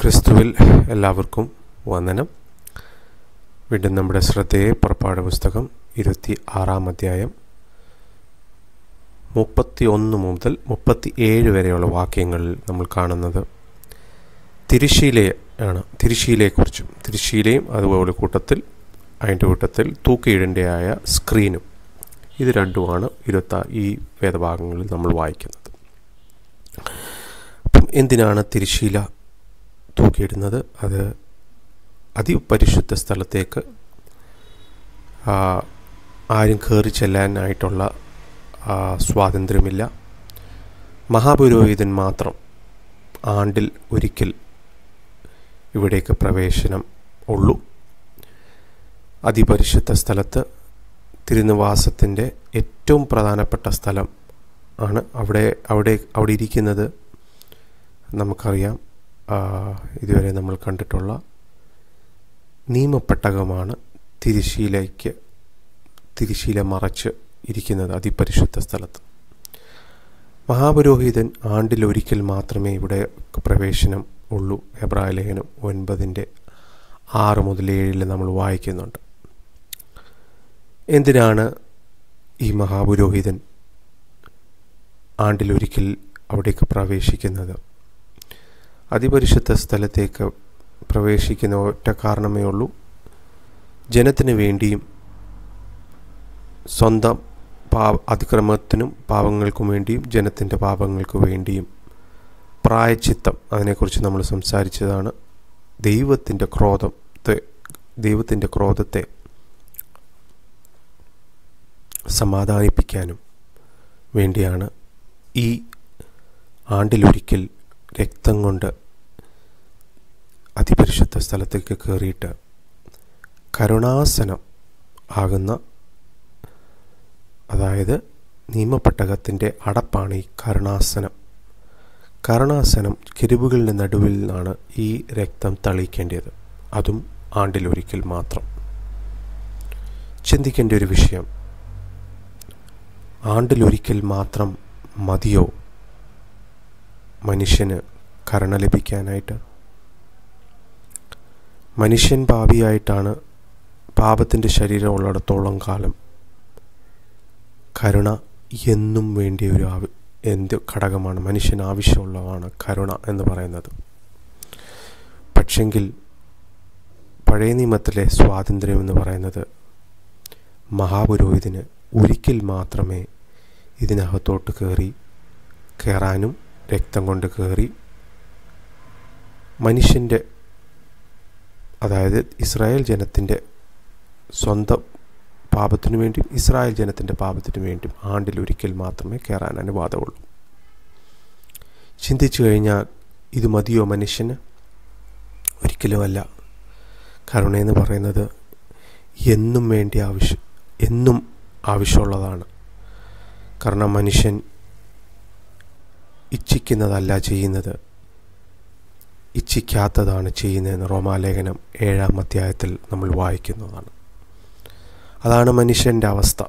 ക്രിസ്തുവിൽ എല്ലാവർക്കും വന്ദനം. വീണ്ടും നമ്മുടെ ശ്രദ്ധയെ പുറപ്പാട് പുസ്തകം 26-ാം അധ്യായം 31 മുതൽ 37 വരെയുള്ള വാക്യങ്ങളിൽ നമ്മൾ കാണുന്നത് തിരശ്ശീലയെക്കുറിച്ചും തിരശ്ശീലയും അതുപോലെ അതിൻ്റെ കൂട്ടത്തിൽ തൂക്കിയിടേണ്ടയായ സ്ക്രീനും, ഇത് രണ്ടുമാണ് ഈ വേദഭാഗങ്ങളിൽ നമ്മൾ വായിക്കുന്നത്. അപ്പം എന്തിനാണ് തിരശ്ശീല തൂക്കിയിടുന്നത്? അത് അതിപരിശുദ്ധ സ്ഥലത്തേക്ക് ആരും കയറി ചെല്ലാനായിട്ടുള്ള സ്വാതന്ത്ര്യമില്ല. മഹാപുരോഹിതൻ മാത്രം ആണ്ടിൽ ഒരിക്കൽ ഇവിടേക്ക് പ്രവേശനം ഉള്ളൂ. അതിപരിശുദ്ധ സ്ഥലത്ത് തിരുനിവാസത്തിൻ്റെ ഏറ്റവും പ്രധാനപ്പെട്ട സ്ഥലം ആണ്. അവിടെ ഇരിക്കുന്നത് നമുക്കറിയാം. ഇതുവരെ നമ്മൾ കണ്ടിട്ടുള്ള നിയമപ്പെട്ടകമാണ് തിരശ്ശീല മറച്ച് ഇരിക്കുന്നത് അതിപരിശുദ്ധ സ്ഥലത്ത്. മഹാപുരോഹിതൻ ആണ്ടിലൊരിക്കൽ മാത്രമേ ഇവിടെ പ്രവേശനം ഉള്ളൂ. എബ്രായ ലേഖനം 9:6-7 നമ്മൾ വായിക്കുന്നുണ്ട്. എന്തിനാണ് ഈ മഹാപുരോഹിതൻ ആണ്ടിലൊരിക്കൽ അവിടേക്ക് പ്രവേശിക്കുന്നത്? അതിപരിശുദ്ധ സ്ഥലത്തേക്ക് പ്രവേശിക്കുന്ന ഒറ്റ കാരണമേ ഉള്ളൂ. ജനത്തിന് വേണ്ടിയും സ്വന്തം അതിക്രമത്തിനും പാപങ്ങൾക്കും വേണ്ടിയും ജനത്തിൻ്റെ പാപങ്ങൾക്ക് വേണ്ടിയും പ്രായശ്ചിത്തം, അതിനെക്കുറിച്ച് നമ്മൾ സംസാരിച്ചതാണ്. ദൈവത്തിൻ്റെ ക്രോധത്തെ സമാധാനിപ്പിക്കാനും വേണ്ടിയാണ് ഈ ആണ്ടിലൊരിക്കൽ രക്തം കൊണ്ട് അതിപരിശുദ്ധ സ്ഥലത്തേക്ക് കയറിയിട്ട് കരുണാസനം ആകുന്ന, അതായത് നിയമപ്പെട്ടകത്തിൻ്റെ അടപ്പാണ് ഈ കരുണാസനം കെരൂബുകളുടെ നടുവിൽ നിന്നാണ് ഈ രക്തം തളിക്കേണ്ടത്. അതും ആണ്ടിലൊരിക്കൽ മാത്രം. ചിന്തിക്കേണ്ട ഒരു വിഷയം, ആണ്ടിലൊരിക്കൽ മാത്രം മതിയോ മനുഷ്യന് കരുണ ലഭിക്കാനായിട്ട്? മനുഷ്യൻ പാപിയായിട്ടാണ്. പാപത്തിൻ്റെ ശരീരം ഉള്ളിടത്തോളം കാലം കരുണ എന്നും വേണ്ടിയ ഒരു ഘടകമാണ്. മനുഷ്യന് ആവശ്യമുള്ളതാണ് കരുണ എന്ന് പറയുന്നത്. പക്ഷെങ്കിൽ പഴയ നിയമത്തിലെ സ്വാതന്ത്ര്യം എന്ന് പറയുന്നത് മഹാപുരോഹിതന് ഒരിക്കൽ മാത്രമേ ഇതിനകത്തോട്ട് കയറാനും രക്തം കൊണ്ട് കയറി മനുഷ്യൻ്റെ, അതായത് ഇസ്രായേൽ ജനത്തിൻ്റെ സ്വന്തം പാപത്തിനു വേണ്ടിയും ഇസ്രായേൽ ജനത്തിൻ്റെ പാപത്തിനു വേണ്ടിയും ആണ്ടിലൊരിക്കൽ മാത്രമേ കയറാൻ അനുവാദമുള്ളൂ. ചിന്തിച്ചു കഴിഞ്ഞാൽ ഇത് മതിയോ മനുഷ്യന്? ഒരിക്കലുമല്ല. കരുണയെന്ന് പറയുന്നത് എന്നും ആവശ്യമുള്ളതാണ്. കാരണം മനുഷ്യൻ ഇച്ഛിക്കുന്നതല്ല ചെയ്യുന്നത്, ഇച്ഛിക്കാത്തതാണ് ചെയ്യുന്നതെന്ന് റോമാലേഖനം 7-ാം അധ്യായത്തിൽ നമ്മൾ വായിക്കുന്നതാണ്. അതാണ് മനുഷ്യൻ്റെ അവസ്ഥ.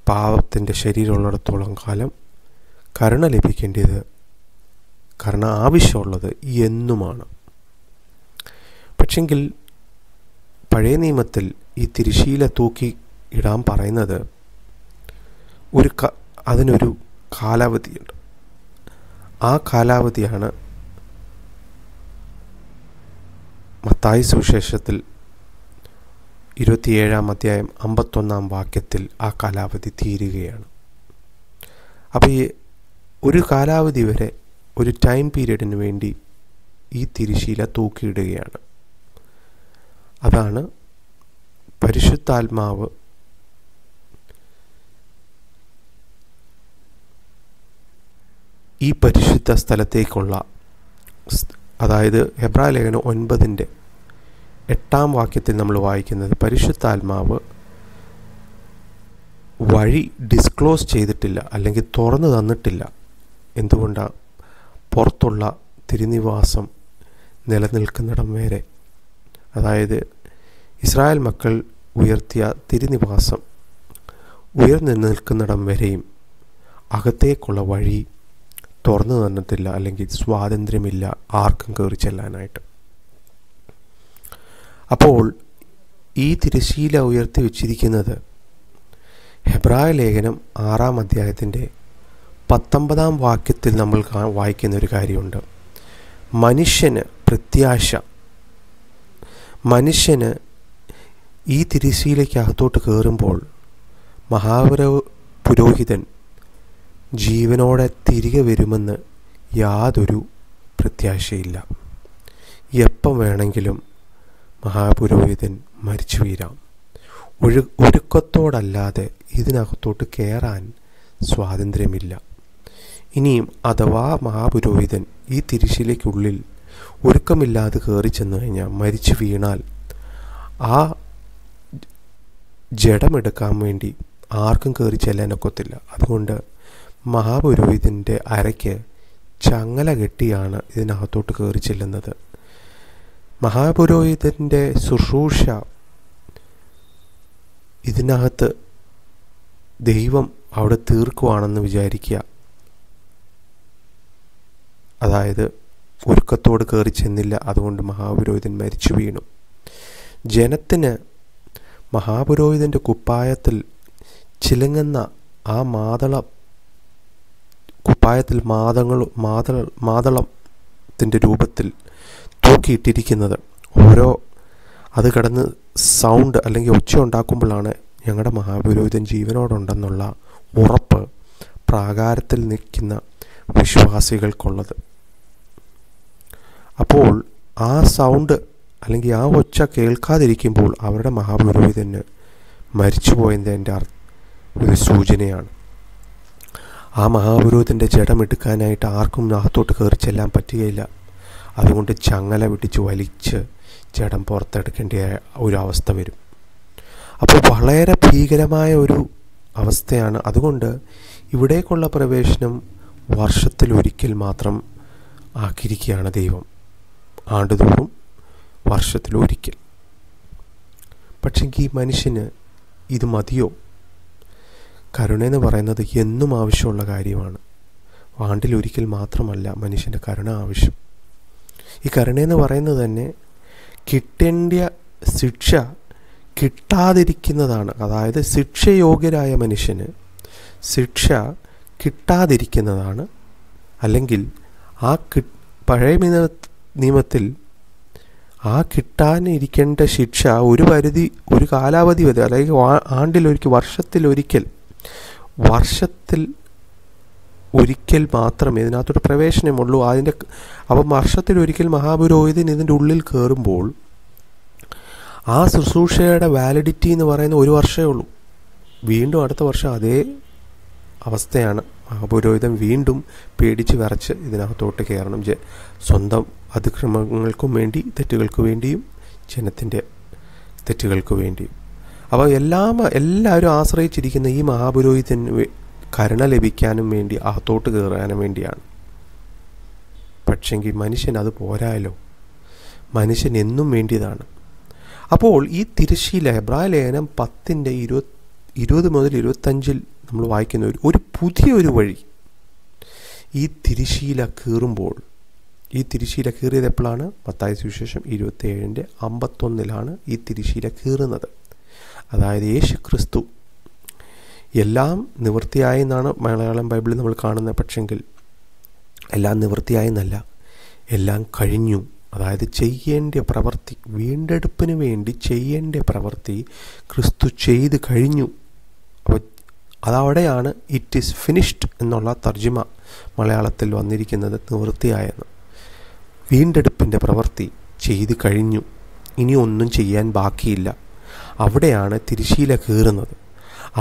പാപത്തിൻ്റെ ശരീരമുള്ളിടത്തോളം കാലം കരുണ ലഭിക്കേണ്ടത്, കരുണ ആവശ്യമുള്ളത് എന്നുമാണ്. പക്ഷെങ്കിൽ പഴയ നിയമത്തിൽ ഈ തിരശ്ശീല തൂക്കി ഇടാൻ പറയുന്നത് അതിനൊരു കാലാവധിയുണ്ട്. ആ കാലാവധിയാണ് മത്തായി സുവിശേഷത്തിൽ 27-ാം അധ്യായം 51-ാം വാക്യത്തിൽ ആ കാലാവധി തീരുകയാണ്. അപ്പോൾ ഈ ഒരു കാലാവധി വരെ, ഒരു ടൈം പീരീഡിന് വേണ്ടി ഈ തിരശ്ശീല തൂക്കിയിടുകയാണ്. അതാണ് പരിശുദ്ധാത്മാവ് ഈ പരിശുദ്ധ സ്ഥലത്തേക്കുള്ള, അതായത് എബ്രായ ലേഖനം 9:8-ാം വാക്യത്തിൽ നമ്മൾ വായിക്കുന്നത്, പരിശുദ്ധാത്മാവ് വഴി ഡിസ്ക്ലോസ് ചെയ്തിട്ടില്ല, അല്ലെങ്കിൽ തുറന്നു തന്നിട്ടില്ല. എന്തുകൊണ്ടാണ്? പുറത്തുള്ള തിരുനിവാസം നിലനിൽക്കുന്നിടം വരെ, അതായത് ഇസ്രായേൽ മക്കൾ ഉയർത്തിയ തിരുനിവാസം ഉയർന്നു നിൽക്കുന്നിടം വരെയും അകത്തേക്കുള്ള വഴി തുറന്നു തന്നിട്ടില്ല, അല്ലെങ്കിൽ സ്വാതന്ത്ര്യമില്ല ആർക്കും കയറി ചെല്ലാനായിട്ട്. അപ്പോൾ ഈ തിരശീല ഉയർത്തി വച്ചിരിക്കുന്നത് ഹെബ്രായ ലേഖനം 6-ാം അധ്യായത്തിൻ്റെ 19-ാം വാക്യത്തിൽ നമ്മൾ വായിക്കുന്ന ഒരു കാര്യമുണ്ട്. മനുഷ്യന് പ്രത്യാശ. മനുഷ്യന് ഈ തിരശീലയ്ക്കകത്തോട്ട് കയറുമ്പോൾ പുരോഹിതൻ ജീവനോടെ തിരികെ വരുമെന്ന് യാതൊരു പ്രത്യാശയില്ല. എപ്പം വേണമെങ്കിലും മഹാപുരോഹിതൻ മരിച്ചു വീഴാം. ഒരുക്കത്തോടല്ലാതെ ഇതിനകത്തോട്ട് കയറാൻ സ്വാതന്ത്ര്യമില്ല. ഇനിയും അഥവാ മഹാപുരോഹിതൻ ഈ തിരശീലയ്ക്കുള്ളിൽ ഒരുക്കമില്ലാതെ കയറി ചെന്നു കഴിഞ്ഞാൽ, മരിച്ചു വീണാൽ, ആ ജഡമെടുക്കാൻ വേണ്ടി ആർക്കും കയറി ചെല്ലാനൊക്കത്തില്ല. അതുകൊണ്ട് മഹാപുരോഹിതൻ്റെ അരയ്ക്ക് ചങ്ങല കെട്ടിയാണ് ഇതിനകത്തോട്ട് കയറി ചെല്ലുന്നത്. മഹാപുരോഹിതൻ്റെ ശുശ്രൂഷ ഇതിനകത്ത് ദൈവം അവിടെ തീർക്കുവാണെന്ന് വിചാരിക്കുക. അതായത് ഒരുക്കത്തോട് കയറി ചെന്നില്ല, അതുകൊണ്ട് മഹാപുരോഹിതൻ മരിച്ചു വീണു. ജനത്തിന് മഹാപുരോഹിതൻ്റെ കുപ്പായത്തിൽ ചിലങ്ങുന്ന ആ കുപ്പായത്തിൽ മാതളത്തിൻ്റെ രൂപത്തിൽ തൂക്കിയിട്ടിരിക്കുന്നത് അത് കിടന്ന് സൗണ്ട് അല്ലെങ്കിൽ ഒച്ച ഉണ്ടാക്കുമ്പോഴാണ് ഞങ്ങളുടെ മഹാപുരോഹിതൻ ജീവനോടുണ്ടെന്നുള്ള ഉറപ്പ് പ്രാകാരത്തിൽ നിൽക്കുന്ന വിശ്വാസികൾക്കുള്ളത്. അപ്പോൾ ആ സൗണ്ട് അല്ലെങ്കിൽ ആ ഒച്ച കേൾക്കാതിരിക്കുമ്പോൾ അവരുടെ മഹാപുരോഹിതന് മരിച്ചുപോയതിൻ്റെ ഒരു സൂചനയാണ്. ആ മഹാപുരോഹിതൻ്റെ ജഡമെടുക്കാനായിട്ട് ആർക്കും അകത്തോട്ട് കയറി ചെല്ലാൻ പറ്റുകയില്ല. അതുകൊണ്ട് ചങ്ങല പിടിച്ച് വലിച്ച് ജഡം പുറത്തെടുക്കേണ്ട ഒരു അവസ്ഥ വരും. അപ്പോൾ വളരെ ഭീകരമായ ഒരു അവസ്ഥയാണ്. അതുകൊണ്ട് ഇവിടേക്കുള്ള പ്രവേശനം വർഷത്തിലൊരിക്കൽ മാത്രം ആക്കിയിരിക്കുകയാണ് ദൈവം, ആണ്ടുതോറും വർഷത്തിലൊരിക്കൽ. പക്ഷേ ഈ മനുഷ്യന് ഇത് മതിയോ? കരുണയെന്ന് പറയുന്നത് എന്നും ആവശ്യമുള്ള കാര്യമാണ്. ആണ്ടിലൊരിക്കൽ മാത്രമല്ല മനുഷ്യൻ്റെ കരുണ ആവശ്യം. ഈ കരുണയെന്ന് പറയുന്നത് തന്നെ കിട്ടേണ്ട ശിക്ഷ കിട്ടാതിരിക്കുന്നതാണ്. അതായത് ശിക്ഷയോഗ്യരായ മനുഷ്യന് ശിക്ഷ കിട്ടാതിരിക്കുന്നതാണ്. അല്ലെങ്കിൽ ആ പഴയ നിയമത്തിൽ ആ കിട്ടാനിരിക്കേണ്ട ശിക്ഷ ഒരു കാലാവധി വരെ, അല്ലെങ്കിൽ ആണ്ടിലൊരിക്കൽ, വർഷത്തിൽ ഒരിക്കൽ മാത്രമേ ഇതിനകത്തൊരു പ്രവേശനമുള്ളൂ. അപ്പം വർഷത്തിലൊരിക്കൽ മഹാപുരോഹിതൻ ഇതിൻ്റെ ഉള്ളിൽ കയറുമ്പോൾ ആ ശുശ്രൂഷയുടെ വാലിഡിറ്റി എന്ന് പറയുന്ന 1 വർഷമേ ഉള്ളൂ. വീണ്ടും അടുത്ത വർഷം അതേ അവസ്ഥയാണ്. മഹാപുരോഹിതൻ വീണ്ടും പേടിച്ച് വിറച്ച് ഇതിനകത്തോട്ട് കയറണം. സ്വന്തം അതിക്രമങ്ങൾക്കും വേണ്ടി, തെറ്റുകൾക്ക് വേണ്ടിയും, ജനത്തിൻ്റെ തെറ്റുകൾക്ക് വേണ്ടിയും. അപ്പോൾ എല്ലാവരും ആശ്രയിച്ചിരിക്കുന്ന ഈ മഹാപുരോഹിതൻ കരുണ ലഭിക്കാനും വേണ്ടി, അകത്തോട്ട് കയറാനും വേണ്ടിയാണ്. പക്ഷെങ്കിൽ മനുഷ്യൻ അത് പോരായല്ലോ. മനുഷ്യൻ എന്നും വേണ്ടിയതാണ്. അപ്പോൾ ഈ തിരശീല ഹെബ്രായ ലേഖനം 10-20 മുതൽ 25 നമ്മൾ വായിക്കുന്ന ഒരു പുതിയൊരു വഴി ഈ തിരശീല കീറുമ്പോൾ, ഈ തിരശീല കീറിയത് എപ്പോഴാണ്? മത്തായി സുവിശേഷം 27:51 ഈ തിരശീല കീറുന്നത്. അതായത് യേശു ക്രിസ്തു എല്ലാം നിവൃത്തിയായി എന്നാണ് മലയാളം ബൈബിളിൽ നമ്മൾ കാണുന്നത്. പക്ഷെങ്കിൽ എല്ലാം നിവൃത്തിയായെന്നല്ല, എല്ലാം കഴിഞ്ഞു. അതായത് ചെയ്യേണ്ട പ്രവൃത്തി, വീണ്ടെടുപ്പിന് വേണ്ടി ചെയ്യേണ്ട പ്രവൃത്തി ക്രിസ്തു ചെയ്ത് കഴിഞ്ഞു. അപ്പോൾ അതവിടെയാണ് ഇറ്റ് ഈസ് ഫിനിഷ്ഡ് എന്നുള്ള തർജ്ജിമ മലയാളത്തിൽ വന്നിരിക്കുന്നത്, നിവൃത്തിയായെന്ന്. വീണ്ടെടുപ്പിൻ്റെ പ്രവൃത്തി ചെയ്ത് കഴിഞ്ഞു, ഇനി ഒന്നും ചെയ്യാൻ ബാക്കിയില്ല. അവിടെയാണ് തിരശീല കീറുന്നത്.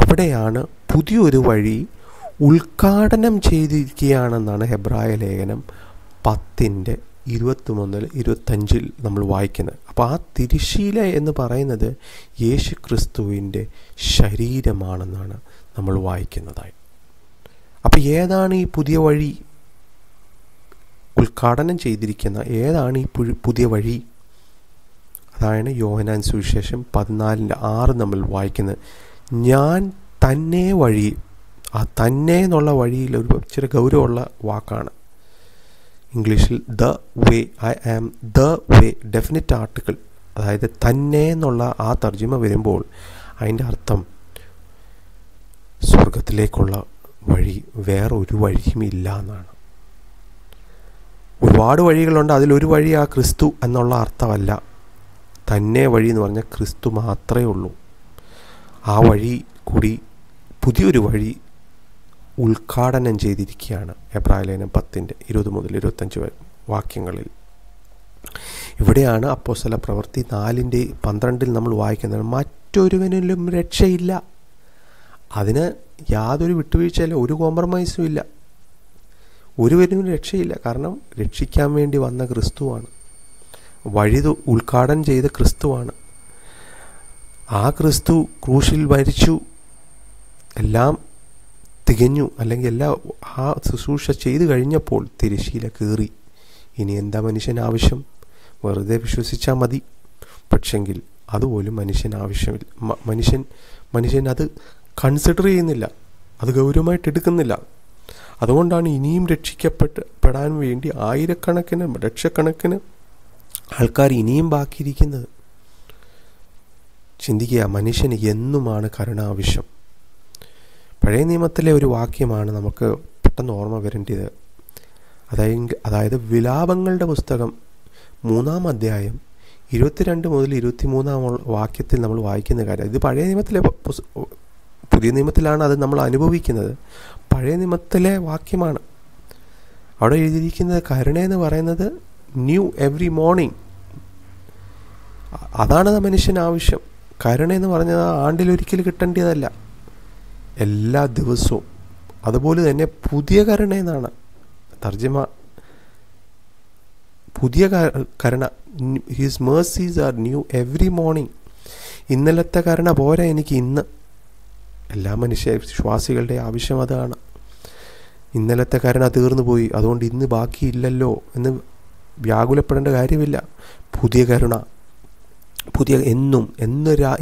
അവിടെയാണ് പുതിയൊരു വഴി ഉദ്ഘാടനം ചെയ്തിരിക്കുകയാണെന്നാണ് ഹെബ്രായ ലേഖനം 10:20-25 നമ്മൾ വായിക്കുന്നത്. അപ്പോൾ ആ തിരശീല എന്ന് പറയുന്നത് യേശു ക്രിസ്തുവിൻ്റെ ശരീരമാണെന്നാണ് നമ്മൾ വായിക്കുന്നതായി. അപ്പോൾ ഏതാണ് ഈ പുതിയ വഴി? ഉദ്ഘാടനം ചെയ്തിരിക്കുന്ന ഏതാണ് ഈ പുതിയ വഴി? അതാണ് യോഹന്നാൻ സുവിശേഷം 14:6 നമ്മൾ വായിക്കുന്നത്. ഞാൻ തന്നെ വഴി. ആ തന്നെ എന്നുള്ള വഴിയിൽ ഒരു ഇച്ചിരി ഗൗരവമുള്ള വാക്കാണ്. ഇംഗ്ലീഷിൽ the way, I am the way, definite article, അതായത് തന്നെ എന്നുള്ള ആ തർജ്ജിമ വരുമ്പോൾ അതിൻ്റെ അർത്ഥം സ്വർഗത്തിലേക്കുള്ള വഴി, വേറെ ഒരു വഴിയും ഇല്ല എന്നാണ്. ഒരുപാട് വഴികളുണ്ട്, അതിലൊരു വഴി ആ ക്രിസ്തു എന്നുള്ള അർത്ഥമല്ല. തന്നെ വഴി എന്ന് പറഞ്ഞാൽ ക്രിസ്തു മാത്രമേ ഉള്ളൂ. ആ വഴി കൂടി പുതിയൊരു വഴി ഉദ്ഘാടനം ചെയ്തിരിക്കുകയാണ് എബ്രായലേഖനം 10:20 മുതൽ 25 വാക്യങ്ങളിൽ. ഇവിടെയാണ് അപ്പോസ്തല പ്രവൃത്തി 4:12 നമ്മൾ വായിക്കുന്നത്, മറ്റൊരുവനിലും രക്ഷയില്ല. അതിന് യാതൊരു വിട്ടുവീഴ്ചയില്ല, ഒരു കോംപ്രമൈസും ഇല്ല. ഒരുവനും രക്ഷയില്ല. കാരണം രക്ഷിക്കാൻ വേണ്ടി വന്ന ക്രിസ്തുവാണ്, വഴി ഉദ്ഘാടനം ചെയ്ത ക്രിസ്തുവാണ്. ആ ക്രിസ്തു ക്രൂശിൽ മരിച്ചു, എല്ലാം തികഞ്ഞു, അല്ലെങ്കിൽ എല്ലാ ആ ശുശ്രൂഷ ചെയ്തു കഴിഞ്ഞപ്പോൾ തിരശ്ശീല കീറി. ഇനി എന്താ മനുഷ്യൻ ആവശ്യം? വെറുതെ വിശ്വസിച്ചാൽ മതി. പക്ഷെങ്കിൽ അതുപോലും മനുഷ്യൻ ആവശ്യമില്ല. മനുഷ്യൻ അത് കൺസിഡർ ചെയ്യുന്നില്ല, അത് ഗൗരവമായിട്ട് എടുക്കുന്നില്ല. അതുകൊണ്ടാണ് ഇനിയും രക്ഷിക്കപ്പെടാൻ വേണ്ടി ആയിരക്കണക്കിന് ലക്ഷക്കണക്കിന് ആൾക്കാർ ഇനിയും ബാക്കിയിരിക്കുന്നത്. ചിന്തിക്കുക, മനുഷ്യന് എന്നുമാണ് കരുണ ആവശ്യം. പഴയ നിയമത്തിലെ ഒരു വാക്യമാണ് നമുക്ക് പെട്ടെന്ന് ഓർമ്മ വരേണ്ടത്. അതായത് വിലാപങ്ങളുടെ പുസ്തകം 3-ാം അധ്യായം 22 മുതൽ 23-ാം വാക്യത്തിൽ നമ്മൾ വായിക്കുന്ന കാര്യം. ഇത് പഴയ നിയമത്തിലെ, പുതിയ നിയമത്തിലാണ് അത് നമ്മൾ അനുഭവിക്കുന്നത്. പഴയ നിയമത്തിലെ വാക്യമാണ്. അവിടെ എഴുതിയിരിക്കുന്നത് കരുണയെന്ന് പറയുന്നത് ന്യൂ എവറി മോർണിംഗ്. അതാണ് മനുഷ്യന് ആവശ്യം. കരുണയെന്ന് പറഞ്ഞത് ആണ്ടിലൊരിക്കൽ കിട്ടേണ്ടതല്ല, എല്ലാ ദിവസവും. അതുപോലെ തന്നെ പുതിയ കരുണയെന്നാണ് തർജ്ജിമ. പുതിയ കരുണ, his mercies are new every morning. ഇന്നലത്തെ കരുണ പോരാ എനിക്ക് ഇന്ന്. എല്ലാ വിശ്വാസികളുടെ ആവശ്യം അതാണ്. ഇന്നലത്തെ കരുണ തീർന്നു പോയി, അതുകൊണ്ട് ഇന്ന് ബാക്കിയില്ലല്ലോ എന്ന് വ്യാകുലപ്പെടേണ്ട കാര്യമില്ല. പുതിയ കരുണ,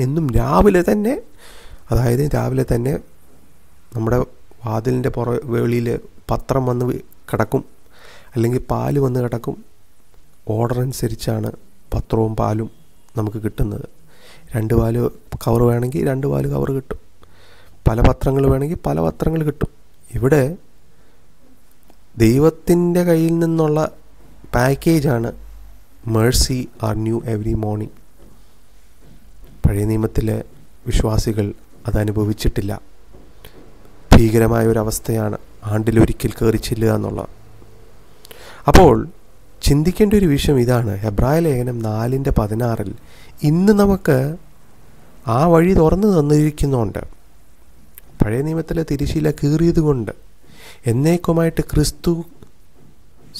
എന്നും രാവിലെ തന്നെ, അതായത് രാവിലെ തന്നെ നമ്മുടെ വാതിലിൻ്റെ വെളിയിൽ പത്രം വന്ന് കിടക്കും, അല്ലെങ്കിൽ പാല് വന്ന് കിടക്കും. ഓർഡർ അനുസരിച്ചാണ് പത്രവും പാലും നമുക്ക് കിട്ടുന്നത്. 2 പാല് കവർ വേണമെങ്കിൽ 2 പാല് കവർ കിട്ടും, പല പത്രങ്ങൾ വേണമെങ്കിൽ പല പത്രങ്ങൾ കിട്ടും. ഇവിടെ ദൈവത്തിൻ്റെ കയ്യിൽ നിന്നുള്ള പാക്കേജാണ് mercy are new every morning. പഴയ നിയമത്തിലെ വിശ്വാസികൾ അത് അനുഭവിച്ചിട്ടില്ല. ഭീകരമായ ഒരവസ്ഥയാണ് ആണ്ടിലൊരിക്കൽ കയറി ചെല്ലുക എന്നുള്ളത്. അപ്പോൾ ചിന്തിക്കേണ്ട ഒരു വിഷയം ഇതാണ്. എബ്രായ ലേഖനം 4:16 ഇന്ന് നമുക്ക് ആ വഴി തുറന്നു തന്നിരിക്കുന്നുണ്ട്. പഴയ നിയമത്തിലെ തിരശ്ശീല കീറിയത് കൊണ്ട്, എന്നേക്കുമായിട്ട് ക്രിസ്തു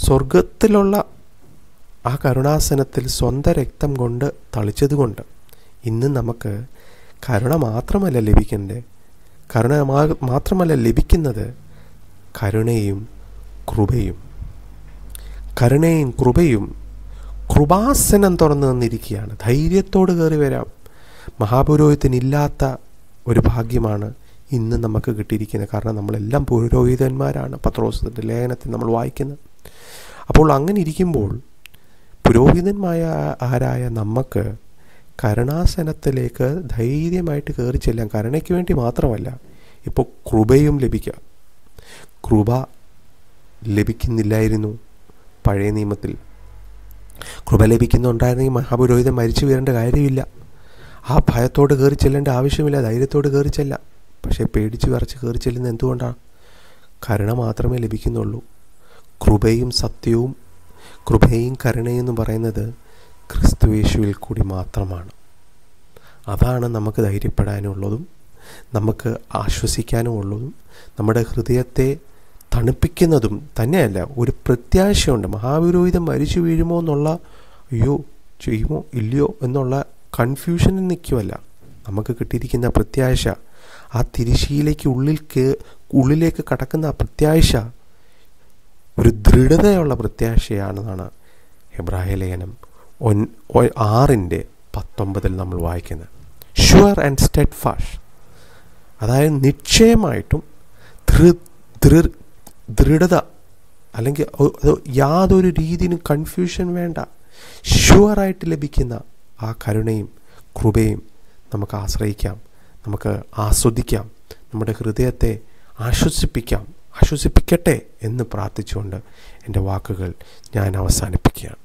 സ്വർഗത്തിലുള്ള ആ കരുണാസനത്തിൽ സ്വന്തം രക്തം കൊണ്ട് തളിച്ചതുകൊണ്ട് ഇന്ന് നമുക്ക് കരുണ മാത്രമല്ല ലഭിക്കുന്നത്, കരുണയും കൃപയും കൃപാസനം തുറന്നു തന്നിരിക്കുകയാണ്. ധൈര്യത്തോട് കയറി വരാം. മഹാപുരോഹിതനില്ലാത്ത ഒരു ഭാഗ്യമാണ് ഇന്ന് നമുക്ക് കിട്ടിയിരിക്കുന്നത്. കാരണം നമ്മളെല്ലാം പുരോഹിതന്മാരാണ്, പത്രോസിന്റെ ലേഖനത്തിൽ നമ്മൾ വായിക്കുന്നത്. അപ്പോൾ അങ്ങനെ ഇരിക്കുമ്പോൾ പുരോഹിതന്മാരായ നമുക്ക് കരുണാസനത്തിലേക്ക് ധൈര്യമായിട്ട് കയറി ചെല്ലാം. കരുണയ്ക്ക് വേണ്ടി മാത്രമല്ല, ഇപ്പോൾ കൃപയും ലഭിക്കുക. കൃപ ലഭിക്കുന്നില്ലായിരുന്നു പഴയ നിയമത്തിൽ. കൃപ ലഭിക്കുന്നുണ്ടായിരുന്നെങ്കിൽ മഹാപുരോഹിതൻ മരിച്ചു വീഴേണ്ട കാര്യമില്ല. ആ ഭയത്തോട് കയറി ചെല്ലേണ്ട ആവശ്യമില്ല, ധൈര്യത്തോട് കയറി ചെല്ലാം. പക്ഷേ പേടിച്ച് വിറച്ച് കയറി ചെല്ലുന്നത് എന്തുകൊണ്ടാണ്? കരുണ മാത്രമേ ലഭിക്കുന്നുള്ളൂ. കൃപയും സത്യവും, കൃപയും കരുണയും എന്ന് പറയുന്നത് ക്രിസ്തുയേശുവിൽ കൂടി മാത്രമാണ്. അതാണ് നമുക്ക് ധൈര്യപ്പെടാനുള്ളതും നമുക്ക് ആശ്വസിക്കാനും ഉള്ളതും നമ്മുടെ ഹൃദയത്തെ തണുപ്പിക്കുന്നതും തന്നെയല്ല. ഒരു പ്രത്യാശയുണ്ട്. മഹാപുരോഹിതൻ മരിച്ചു വീഴുമോ എന്നുള്ള, അയ്യോ ചെയ്യുമോ ഇല്ലയോ എന്നുള്ള കൺഫ്യൂഷനിൽ നിൽക്കുമല്ല. നമുക്ക് കിട്ടിയിരിക്കുന്ന പ്രത്യാശ, ആ തിരശ്ശീലയ്ക്ക് ഉള്ളിലേക്ക് കടക്കുന്ന ആ പ്രത്യാശ ഒരു ദൃഢതയുള്ള പ്രത്യാശയാണെന്നാണ് എബ്രായ ലേഖനം 6:19 നമ്മൾ വായിക്കുന്നത്. ഷുവർ ആൻഡ് സ്റ്റെഡ്ഫാസ്റ്റ്, അതായത് നിശ്ചയമായിട്ടും ദൃഢത, അല്ലെങ്കിൽ യാതൊരു രീതിയിലും കൺഫ്യൂഷൻ വേണ്ട, ഷുവറായിട്ട് ലഭിക്കുന്ന ആ കരുണയും കൃപയും നമുക്ക് ആശ്രയിക്കാം, നമുക്ക് ആസ്വദിക്കാം, നമ്മുടെ ഹൃദയത്തെ ആശ്വസിപ്പിക്കട്ടെ എന്ന് പ്രാർത്ഥിച്ചുകൊണ്ട് എൻ്റെ വാക്കുകൾ ഞാൻ അവസാനിപ്പിക്കുകയാണ്.